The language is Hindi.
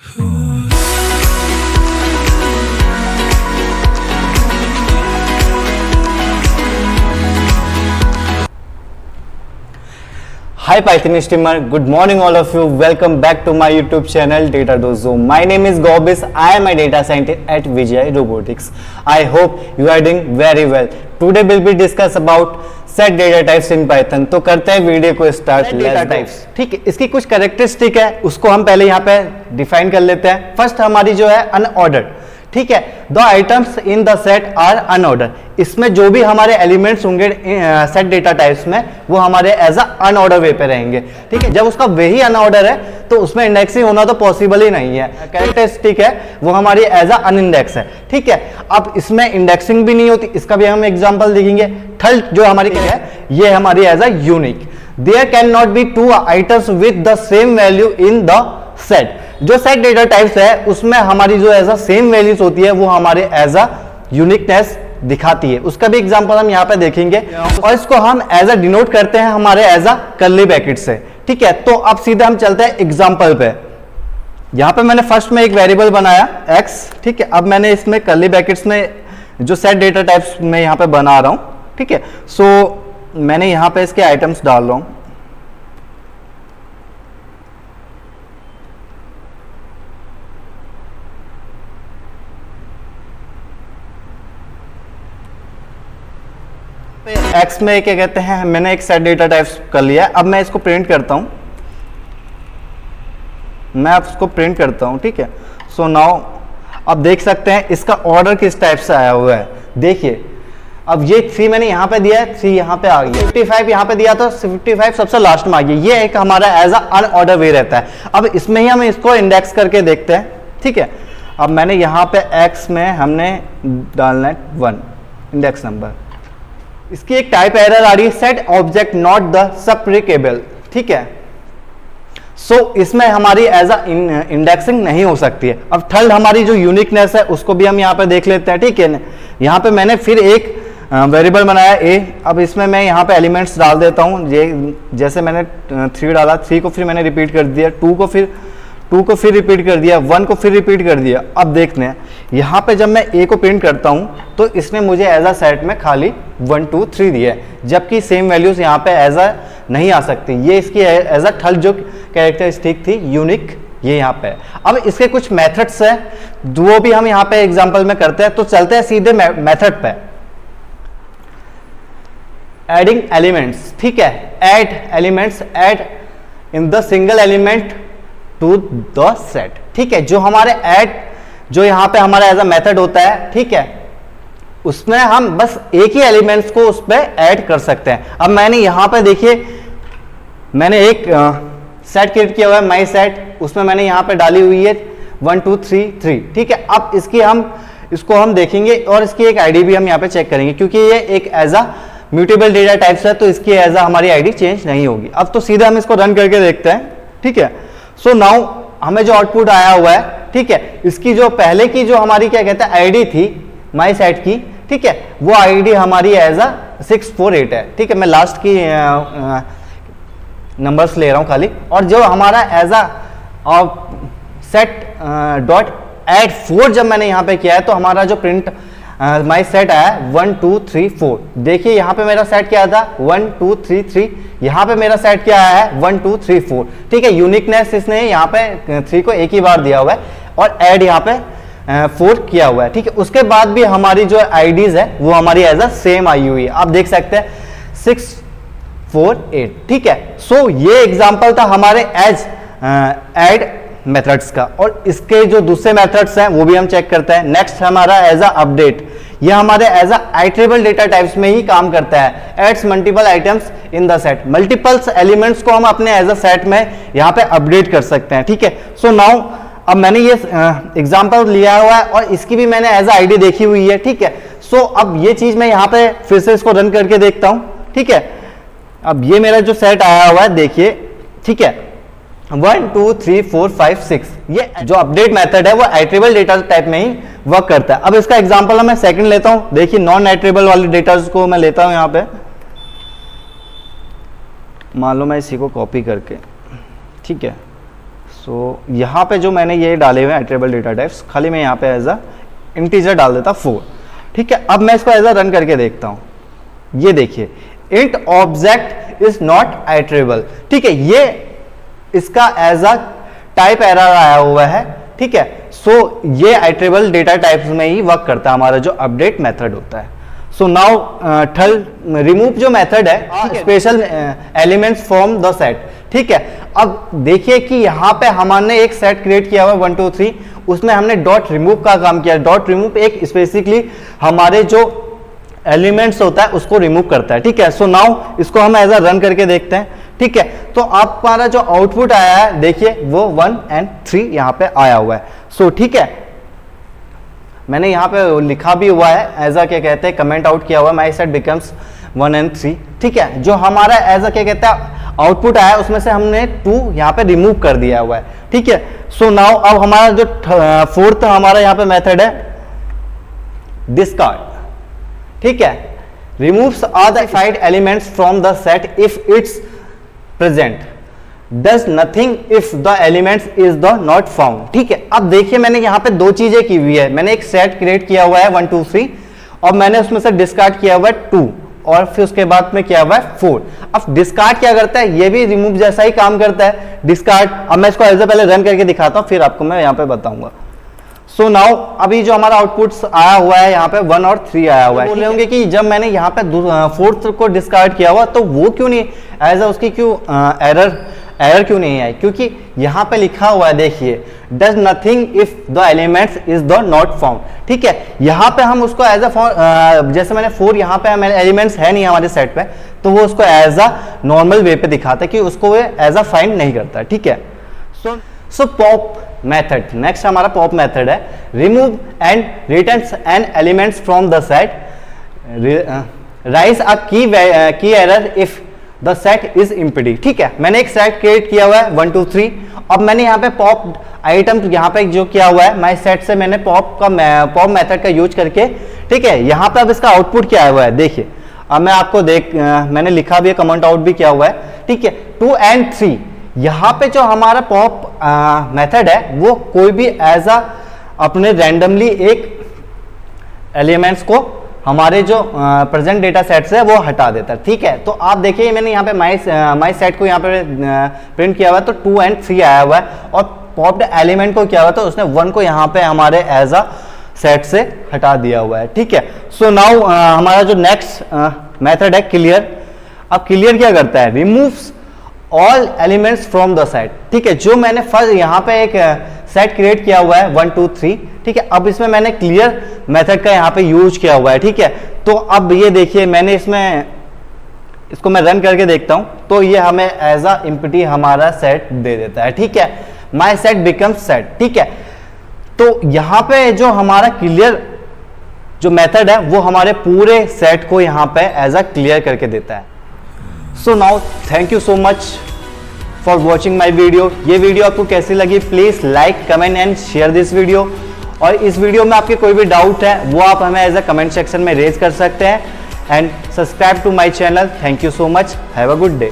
Hi Python streamer, good morning all of you. Welcome back to my YouTube channel Data Dojo. My name is Gobis. I am a data scientist at Vijay Robotics. I hope you are doing very well. Today we'll be discuss about set data types in Python. तो करते हैं वीडियो को स्टार्ट। डेटा टाइप्स, ठीक है, इसकी कुछ कैरेक्टरिस्टिक है, उसको हम पहले यहाँ पे डिफाइन कर लेते हैं। फर्स्ट हमारी जो है अनऑर्डर्ड, ठीक है, the items in the set are unorder. इसमें जो भी हमारे एलिमेंट्स होंगे सेट डेटा टाइप्स में वो हमारे एज अ अनऑर्डर वे पे रहेंगे, ठीक है। जब उसका वे ही अनऑर्डर है तो उसमें इंडेक्सिंग होना तो पॉसिबल ही नहीं है। कैरेक्टरिस्टिक है वो हमारी एज अ अनइंडेक्स है, ठीक है। अब इसमें इंडेक्सिंग भी नहीं होती, इसका भी हम एग्जांपल देखेंगे। थर्ड जो हमारी क्या है, ये हमारी as a unique. There can not be two items with the same value in the set. जो सेट डेटा टाइप्स है उसमें हमारी जो एज अ सेम वैल्यूज होती है वो हमारे एज अ यूनिकनेस दिखाती है। उसका भी एग्जांपल हम यहाँ पे देखेंगे और इसको हम एज अ डिनोट करते हैं हमारे एज अ कर्ली ब्रैकेट से, ठीक है। तो अब सीधे हम चलते हैं एग्जांपल पे। यहाँ पे मैंने फर्स्ट में एक वेरिएबल बनाया x, ठीक है। अब मैंने इसमें कर्ली ब्रैकेट्स में जो सेट डेटा टाइप्स में यहाँ पे बना रहा हूँ, ठीक है। सो मैंने यहाँ पे इसके आइटम्स डाल रहा हूँ। एक्स में क्या कहते हैं, मैंने एक सेट डेटा टाइप्स कर लिया। अब मैं इसको प्रिंट करता हूं, मैं अब इसको प्रिंट करता हूं, ठीक है। सो नाउ अब देख सकते हैं इसका ऑर्डर किस टाइप से आया हुआ है। देखिए अब ये 3 मैंने यहां पे दिया है, 3 यहां पे आ गया, 55 यहां पे दिया तो 55 सबसे लास्ट में आ गया। ये एक हमारा एज अ अनऑर्डर वे रहता है। अब इसमें ही हम इसको इंडेक्स करके देखते हैं, ठीक है। अब मैंने यहां पे एक्स में हमने डालना है 1 इंडेक्स नंबर। इसकी एक टाइप एरर आ रही है, सेट ऑब्जेक्ट नॉट द सप्रिकेबल, ठीक है। सो इसमें हमारी एज अ इंडेक्सिंग नहीं हो सकती है। अब थर्ड हमारी जो यूनिकनेस है उसको भी हम यहाँ पे देख लेते हैं, ठीक है। यहाँ पे मैंने फिर एक वेरिएबल बनाया a। अब इसमें मैं यहाँ पे एलिमेंट्स डाल देता हूँ। जैसे मैंने 3 डाला, 3 को फिर मैंने रिपीट कर दिया, 2 को फिर रिपीट कर दिया, 1 को फिर रिपीट कर दिया। अब देखते हैं यहाँ पे जब मैं a को प्रिंट करता हूँ तो इसने मुझे एज अ सेट में खाली 1 2 3 दिया है, जबकि सेम वैल्यूज यहाँ पे एज अ नहीं आ सकती। ये इसकी एज अ थर्ड जो कैरेक्टरिस्टिक थी यूनिक, ये यहाँ पे। अब इसके कुछ मेथड्स है वो भी हम यहाँ पे एग्जाम्पल में करते हैं। तो चलते हैं सीधे मेथड पे। एडिंग एलिमेंट्स, ठीक है, add elements, add in the single element to the set, ठीक है। जो हमारे ऐड जो यहाँ पे हमारा एज अ मेथड होता है, ठीक है, उसमें हम बस एक ही एलिमेंट्स को उस पर ऐड कर सकते हैं। अब मैंने यहाँ पे देखिए मैंने एक सेट क्रिएट किया हुआ है, माई सेट, उसमें मैंने यहाँ पे डाली हुई है 1 2 3 3, ठीक है। अब इसको हम देखेंगे और इसकी एक आईडी भी हम यहाँ पे चेक करेंगे, क्योंकि ये एक as a mutable data types है तो इसकी एज अ हमारी आईडी चेंज नहीं होगी। अब तो सीधे हम इसको रन करके देखते हैं, ठीक है। सो नाउ हमें जो आउटपुट आया हुआ है, ठीक है, इसकी जो पहले की जो हमारी क्या कहते हैं आईडी थी माई सेट की, ठीक है, वो आईडी हमारी एज अ 648 है, ठीक है। मैं लास्ट की नंबर्स ले रहा हूं खाली। और जो हमारा as a set dot add 4 जब मैंने यहां पे किया है तो हमारा जो प्रिंट माई सेट आया 1 2 3 4। देखिए यहाँ पे मेरा सेट क्या था 1 2 3 3, यहाँ पे मेरा सेट क्या आया है 1 2 3 4, ठीक है। यूनिकनेस इसने यहाँ पे 3 को एक ही बार दिया हुआ है और ऐड यहाँ पे 4 किया हुआ है, ठीक है। उसके बाद भी हमारी जो आईडीज है वो हमारी एज अ सेम आई हुई है, आप देख सकते हैं 6 4 8, ठीक है। सो ये एग्जाम्पल था हमारे एज ऐड मेथड्स का। और इसके जो दूसरे मेथड्स हैं वो भी हम चेक करते हैं। नेक्स्ट हमारा एज अ अपडेट, ये हमारे as a iterable data types में ही काम करता है। Adds multiple items in the set, multiples elements को हम अपने एज अ सेट में यहाँ पे अपडेट कर सकते हैं, ठीक है। सो नाउ अब मैंने ये एग्जांपल लिया हुआ है और इसकी भी मैंने एज अ आईडी देखी हुई है, ठीक है। सो अब ये चीज मैं यहाँ पे फिर से इसको रन करके देखता हूँ, ठीक है। अब ये मेरा जो सेट आया हुआ है देखिए, ठीक है, 1 2 3 4 5 6। ये जो अपडेट मेथड है वो आइटरेबल डेटा टाइप में ही वर्क करता है। अब इसका एग्जांपल मैं सेकंड लेता हूं। देखिए नॉन आइटरेबल वाले डेटा को मैं लेता हूं यहां पे, मान लो मैं इसी को कॉपी करके, ठीक है। सो यहाँ पे जो मैंने ये डाले हुए हैं आइटरेबल डेटा टाइप्स, खाली मैं यहाँ पे एज अ इंटीजर डाल देता 4। ठीक है, अब मैं इसको एज अ रन करके देखता हूँ। ये देखिए int object is not iterable. ठीक है, ये इसका एज अ टाइप एरर आया हुआ है। ठीक है, सो ये आइटरेबल डेटा टाइप्स में ही वर्क करता है हमारा जो अपडेट मेथड होता है। सो नाउ थर्ड रिमूव जो मेथड है special elements from the set. ठीक है, अब देखिए कि यहाँ पे हमने एक सेट क्रिएट किया हुआ 1 2 3, उसमें हमने डॉट रिमूव का काम किया। डॉट रिमूव एक स्पेसिफिकली हमारे जो एलिमेंट्स होता है उसको रिमूव करता है। ठीक है, सो नाउ इसको हम एज अ रन करके देखते हैं। ठीक है, तो आप हमारा जो आउटपुट आया है देखिए वो 1 और 3 यहाँ पे आया हुआ है। सो ठीक है, मैंने यहाँ पे लिखा भी हुआ है एज अ क्या कहते हैं कमेंट आउट किया हुआ है, माई सेट बिकम्स 1 और 3। ठीक है, जो हमारा एज अ क्या कहते हैं आउटपुट आया उसमें से हमने 2 यहाँ पे रिमूव कर दिया हुआ है। ठीक है, सो नाउ अब हमारा जो फोर्थ हमारा यहाँ पे मेथड है डिस्कार्ड। ठीक है, removes all the side elements from the set if it's present, does nothing if the elements is the not found. ठीक है, अब देखिए मैंने यहाँ पे 2 चीजें की हुई है। मैंने एक सेट क्रिएट किया हुआ है 1 2 3 और मैंने उसमें से डिस्कार्ड किया हुआ है 2 और फिर उसके बाद में किया हुआ है 4। अब डिस्कार्ड क्या करता है, ये भी रिमूव जैसा ही काम करता है डिस्कार्ड। अब मैं इसको एज अ पहले रन करके दिखाता हूँ फिर आपको मैं यहाँ पे बताऊंगा। सो नाउ अभी जो हमारा आउटपुट आया हुआ है यहाँ पे 1 और 3 आया हुआ है। बोले होंगे कि जब मैंने यहाँ पे 4th को डिस्कार्ड किया हुआ तो वो क्यों नहीं एज अ उसकी क्यों एरर क्यों नहीं आई, क्योंकि यहाँ पे लिखा हुआ है देखिए does nothing if the elements is the not found. ठीक है, यहाँ पे हम उसको एज अ जैसे मैंने 4 यहाँ पे हमारे एलिमेंट्स है नहीं हमारे सेट पे, तो वो उसको एज अ नॉर्मल वे पे दिखाता है कि उसको वो एज अ फाइंड नहीं करता है। ठीक है, सो पॉप मेथड, नेक्स्ट हमारा पॉप मेथड है remove and returns an elements from the set, raise a key error if the set is empty. ठीक है, मैंने एक सेट क्रिएट किया हुआ है 1 2 3। अब मैंने यहाँ पे पॉप आइटम यहाँ पे जो किया हुआ है माई सेट से मैंने पॉप मेथड का यूज करके, ठीक है, यहाँ पे अब इसका आउटपुट क्या हुआ है देखिए। अब मैं आपको मैंने लिखा भी है, कमेंट आउट भी किया हुआ है। ठीक है, 2 और 3 यहाँ पे जो हमारा पॉप मेथड है वो कोई भी एज अ अपने रैंडमली एक एलिमेंट्स को हमारे जो प्रेजेंट डेटा सेट से वो हटा देता है। ठीक है, तो आप देखिए मैंने यहाँ पे माई सेट को यहाँ पे प्रिंट किया हुआ है तो 2 और 3 आया हुआ है और पॉप्ड एलिमेंट को क्या हुआ तो उसने 1 को यहाँ पे हमारे एज अ सेट से हटा दिया हुआ है। ठीक है, सो नाउ हमारा जो नेक्स्ट मेथड है क्लियर। अब क्लियर क्या करता है, removes all elements from the set. ठीक है, जो मैंने फर्स्ट यहाँ पे एक सेट क्रिएट किया हुआ है 1 2 3। ठीक है, अब इसमें मैंने क्लियर मेथड का यहाँ पे यूज किया हुआ है। ठीक है, तो अब ये देखिए मैंने इसको मैं रन करके देखता हूँ तो ये हमें एज अ एम्प्टी हमारा सेट दे देता है। ठीक है, माई सेट बिकम्स सेट। ठीक है, तो यहाँ पे जो हमारा क्लियर जो मेथड है वो हमारे पूरे सेट को यहाँ पे एज अ क्लियर करके देता है। So now thank you so much for watching my video. ये वीडियो आपको कैसी लगी please like comment and share this video. और इस वीडियो में आपके कोई भी डाउट है वो आप हमें एज अ कमेंट सेक्शन में रेज कर सकते हैं and subscribe to my channel. Thank you so much, have a good day.